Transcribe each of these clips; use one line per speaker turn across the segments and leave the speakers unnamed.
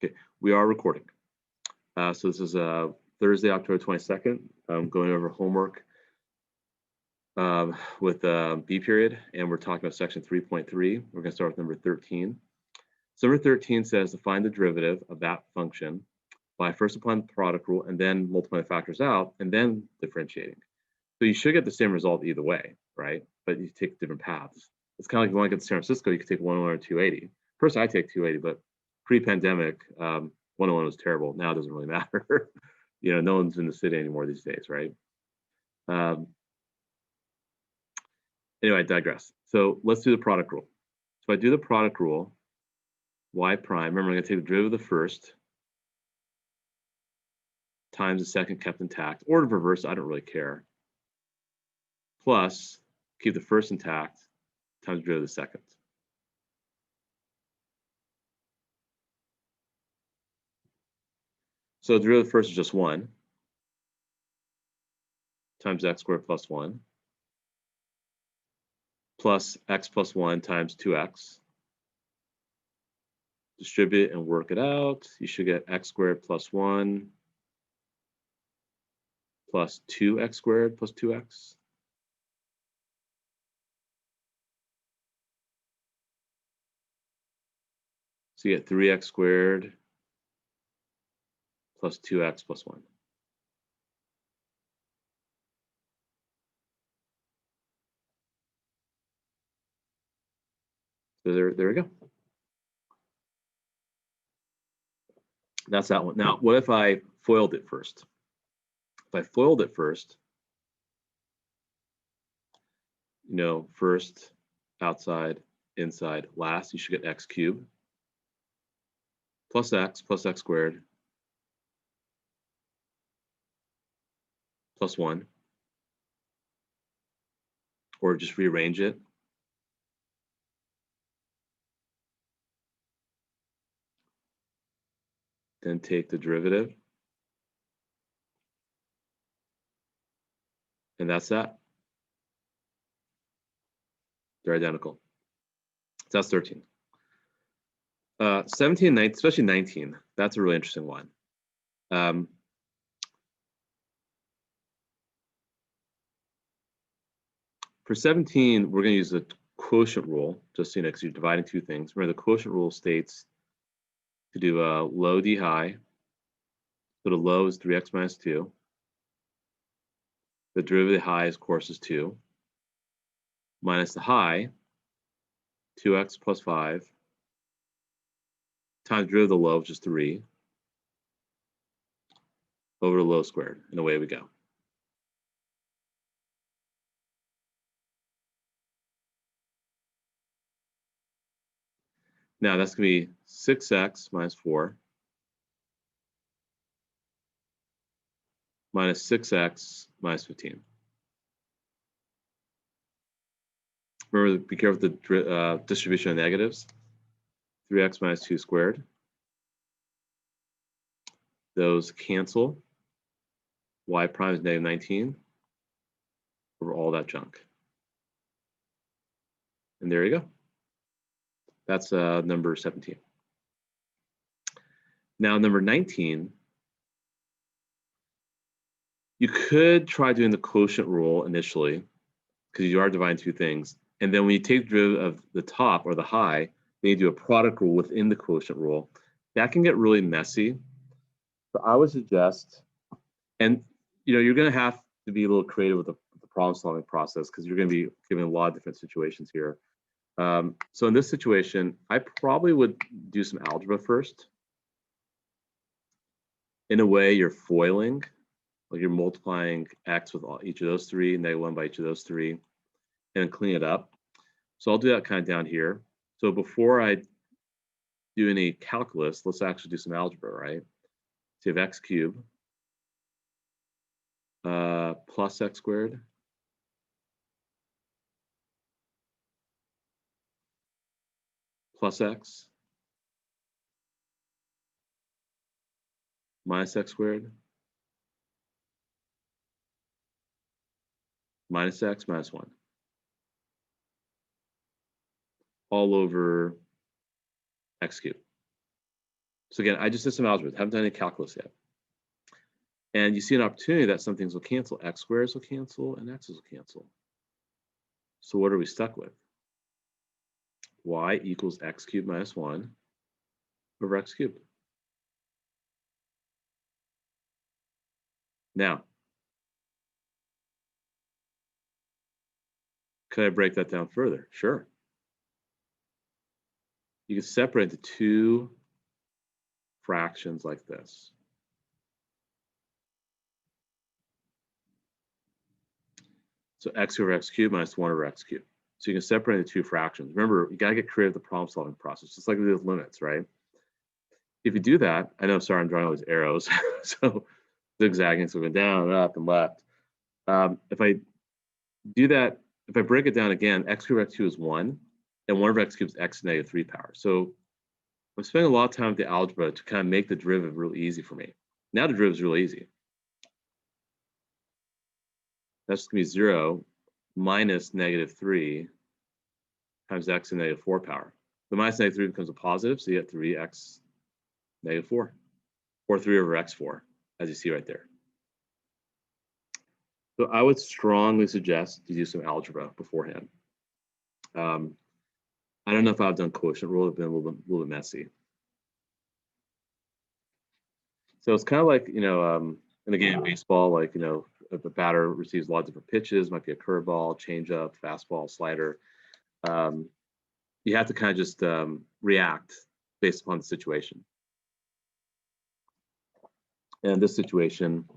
Okay, we are recording. So this is Thursday, October 22nd. I'm going over homework with B period, and we're talking about section 3.3. We're going to start with number 13. So number 13 says to find the derivative of that function by first applying the product rule and then multiplying the factors out and then differentiating. So you should get the same result either way, right? But you take different paths. It's kind of like you want to get to San Francisco, you could take 101 or 280. First, I take 280, but pre-pandemic, 101 was terrible. Now it doesn't really matter. You know, no one's in the city anymore these days, right? Anyway, I digress. So let's do the product rule. So if I do the product rule, y prime, remember I'm going to take the derivative of the first times the second kept intact, or to reverse, I don't really care, plus keep the first intact times the derivative of the second. So the derivative of the first is just 1 times x squared plus 1 plus x plus 1 times 2x. Distribute and work it out. You should get x squared plus 1 plus 2x squared plus 2x. So you get 3x squared plus 2x plus 1. So there we go. That's that one. Now, what if I FOILed it first? If I FOILed it first, you know, first, outside, inside, last, you should get x cubed plus x squared plus 1, or just rearrange it. Then take the derivative. And that's that. They're identical. So that's 13. 17 and 19, especially 19, that's a really interesting one. For 17, we're going to use the quotient rule, just so you know, because you're dividing two things. Remember, the quotient rule states to do a low d high. So the low is 3x minus 2. The derivative of the high, of course, is 2. Minus the high, 2x plus 5, times derivative of the low, which is 3, over the low squared, and away we go. Now that's going to be 6x minus 4 minus 6x minus 15. Remember, be careful with the distribution of negatives. 3x minus 2 squared. Those cancel. Y prime is negative 19 over all that junk. And there you go. That's number 17. Now, number 19, you could try doing the quotient rule initially, because you are dividing two things. And then when you take the derivative of the top or the high, then you do a product rule within the quotient rule. That can get really messy. So I would suggest, and you know, you're going to have to be a little creative with the problem solving process, because you're going to be given a lot of different situations here. So in this situation, I probably would do some algebra first. In a way, you're foiling, like you're multiplying x with each of those three, -1 by each of those three, and then clean it up. So I'll do that kind of down here. So before I do any calculus, let's actually do some algebra, right? So you have x cubed plus x squared plus x minus x squared minus x minus 1 all over x cubed. So again, I just did some algebra, haven't done any calculus yet. And you see an opportunity that some things will cancel. X squares will cancel and x's will cancel. So what are we stuck with? Y equals x cubed minus 1 over x cubed. Now, could I break that down further? Sure. You can separate the two fractions like this. So x over x cubed minus 1 over x cubed. So you can separate the two fractions. Remember, you got to get creative with the problem solving process, just like we did with limits, right? If you do that, I know, sorry, I'm drawing all these arrows. So zigzagging, so going down, up, and left. If I do that, if I break it down again, x cubed over x cubed is 1, and 1 over x cubed is x to the negative 3 power. So I'm spending a lot of time with the algebra to kind of make the derivative really easy for me. Now the derivative is really easy. That's going to be 0 minus negative 3 times x to the negative 4 power. The minus negative 3 becomes a positive, so you get 3x negative 4, or 3 over x4, as you see right there. So I would strongly suggest you do some algebra beforehand. I don't know if I've done quotient rule, it's been a little bit messy. So it's kind of like, you know, in a game of baseball, like, you know, if the batter receives a lot of different pitches, might be a curveball, changeup, fastball, slider. You have to kind of just react based upon the situation. And in this situation,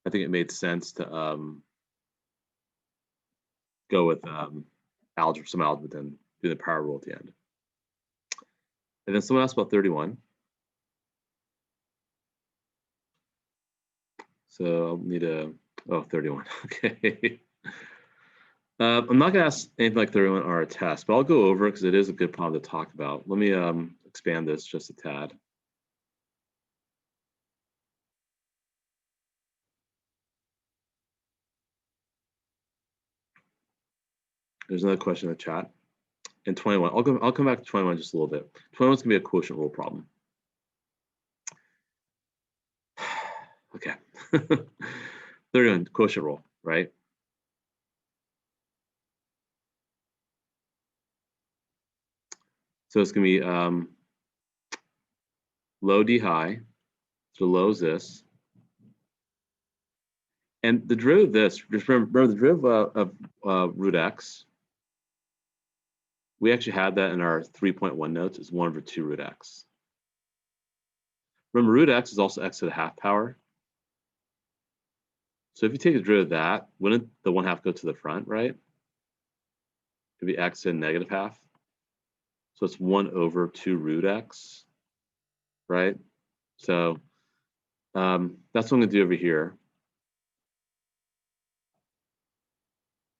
I think it made sense to go with algebra, some algebra, then do the power rule at the end. And then someone asked about 31. So I'll need a, 31, okay. I'm not gonna ask anything like 31 on our test, but I'll go over it because it is a good problem to talk about. Let me expand this just a tad. There's another question in the chat. And 21, I'll come back to 21 just a little bit. 21 is gonna be a quotient rule problem. Okay. 31, quotient rule, right? So it's gonna be low d high, so low is this. And the derivative of this, just remember the derivative of root x, we actually had that in our 3.1 notes, is 1 over 2 root x. Remember, root x is also x to the half power. So if you take the derivative of that, wouldn't the 1/2 go to the front, right? It'd be x in negative half. So it's 1 over 2 root x, right? So that's what I'm gonna do over here.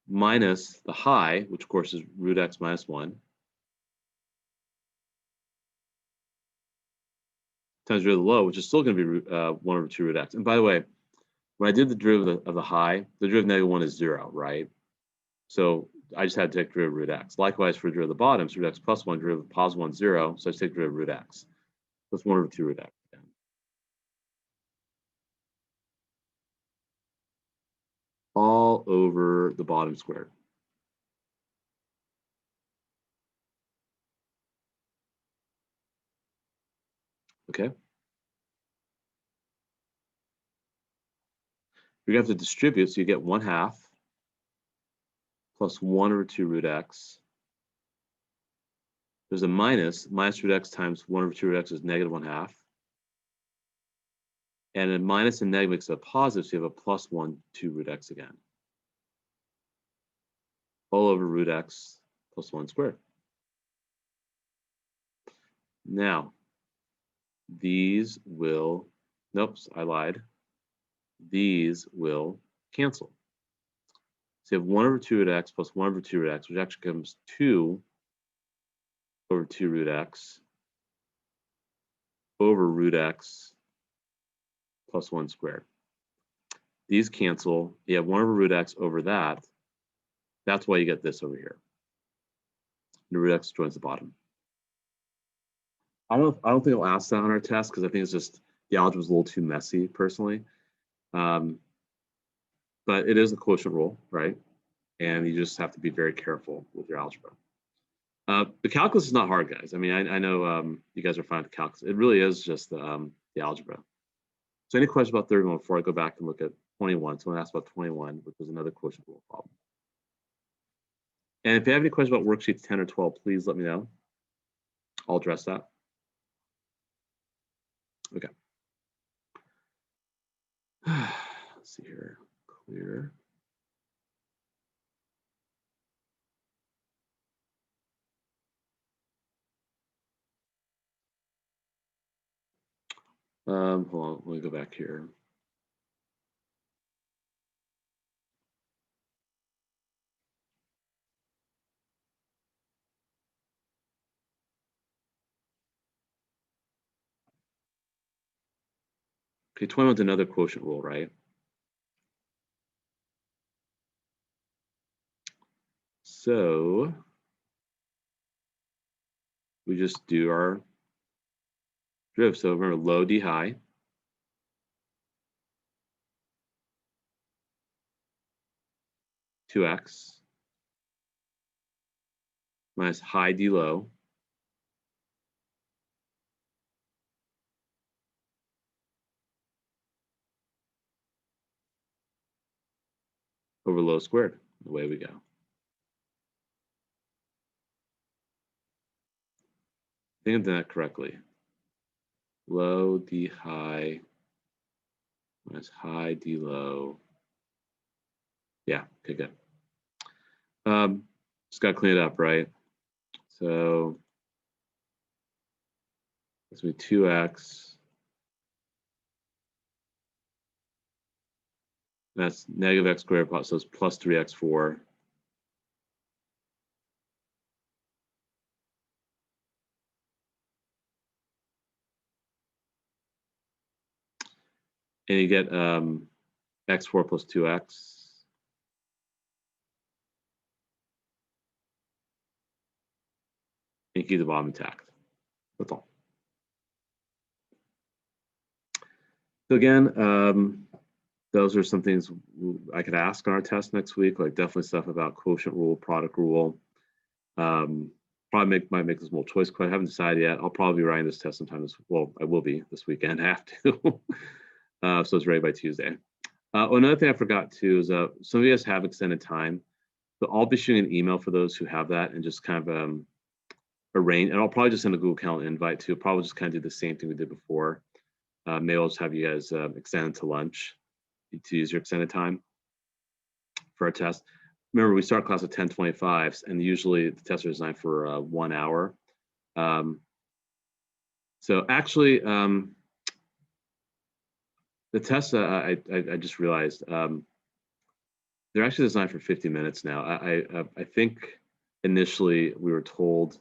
Minus the high, which of course is root x minus 1. Times the low, which is still going to be 1 over 2 root x. And by the way, when I did the derivative of the high, the derivative of negative 1 is 0, right? So I just had to take the derivative of root x. Likewise, for the derivative of the bottom, so root x plus 1, derivative of positive 1, 0. So I just take the derivative of root x. That's 1 over 2 root x. All over the bottom squared. Okay. You're going to have to distribute, so you get 1/2 plus 1 over 2 root x. There's a minus root x times 1 over 2 root x is negative 1/2. And a minus and negative makes a positive, so you have a plus 1, 2 root x again. All over root x plus 1 squared. Now, these will, nope, I lied. These will cancel. So you have 1 over 2 root x plus 1 over 2 root x, which actually becomes 2 over 2 root x over root x plus 1 squared. These cancel. You have 1 over root x over that. That's why you get this over here. The root x joins the bottom. I don't think I'll ask that on our test because I think it's just the algebra is a little too messy personally. But it is a quotient rule, right? And you just have to be very careful with your algebra. The calculus is not hard, guys. I mean, I know you guys are fine with calculus. It really is just the algebra. So any questions about 31 before I go back and look at 21? Someone asked about 21, which was another quotient rule problem. And if you have any questions about worksheets 10 or 12, please let me know. I'll address that. Okay. Let's see here. Clear. Hold on, let me go back here. Okay, 21 is another quotient rule, right? So we just do our derivative. So remember, low d high two x minus high d low over low squared. Away we go. I think I've done that correctly. Low d high minus high d low. Yeah, okay, good. Just got to clean it up, right? So that's going to be 2x. That's negative x squared, so it's plus 3x4. And you get x4 plus 2x. And keep the bottom intact. That's all. So again, those are some things I could ask on our test next week, like definitely stuff about quotient rule, product rule. Probably might make this multiple choice question. I haven't decided yet. I'll probably be writing this test sometime well, I will be this weekend. I have to. So it's ready by Tuesday. Another thing I forgot too is some of you guys have extended time. So I'll be shooting an email for those who have that and just kind of arrange, and I'll probably just send a Google Calendar invite too. Probably just kind of do the same thing we did before. Maybe I'll just have you guys extend to lunch to use your extended time for our test. Remember, we start class at 10:25, and usually the tests are designed for 1 hour. So actually, the tests, I just realized, they're actually designed for 50 minutes now. I think initially we were told,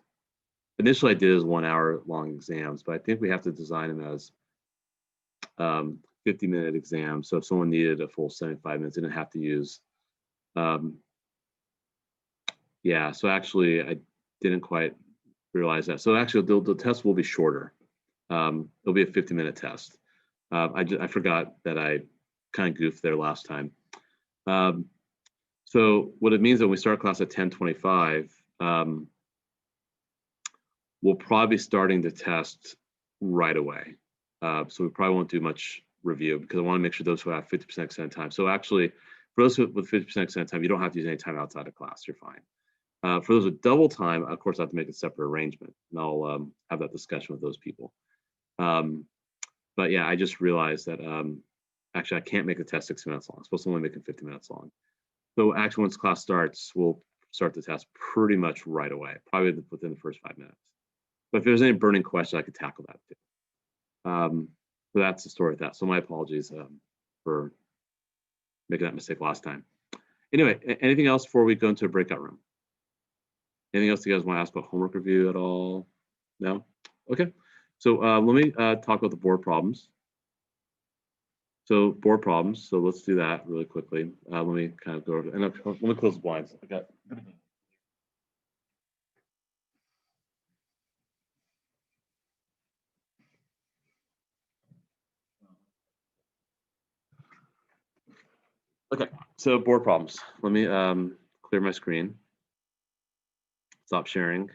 initially I did as 1 hour long exams, but I think we have to design them as 50-minute exams. So if someone needed a full 75 minutes, they didn't have to use. Yeah, so actually I didn't quite realize that. So actually the test will be shorter. It'll be a 50-minute test. I forgot that I kind of goofed there last time. So what it means that when we start class at 10:25, we'll probably be starting the test right away. So we probably won't do much review because I want to make sure those who have 50% extended time. So actually, for those with 50% extended time, you don't have to use any time outside of class. You're fine. For those with double time, of course, I have to make a separate arrangement, and I'll have that discussion with those people. But yeah, I just realized that actually I can't make the test 60 minutes long. I'm supposed to only make it 50 minutes long. So actually, once class starts, we'll start the test pretty much right away, probably within the first 5 minutes. But if there's any burning question, I could tackle that too. So that's the story of that. So my apologies for making that mistake last time. Anyway, anything else before we go into a breakout room? Anything else you guys want to ask about homework review at all? No? Okay. So let me talk about the board problems. So board problems. So let's do that really quickly. Let me kind of go over, and let me close the blinds. I got. Okay, so board problems. Let me clear my screen. Stop sharing.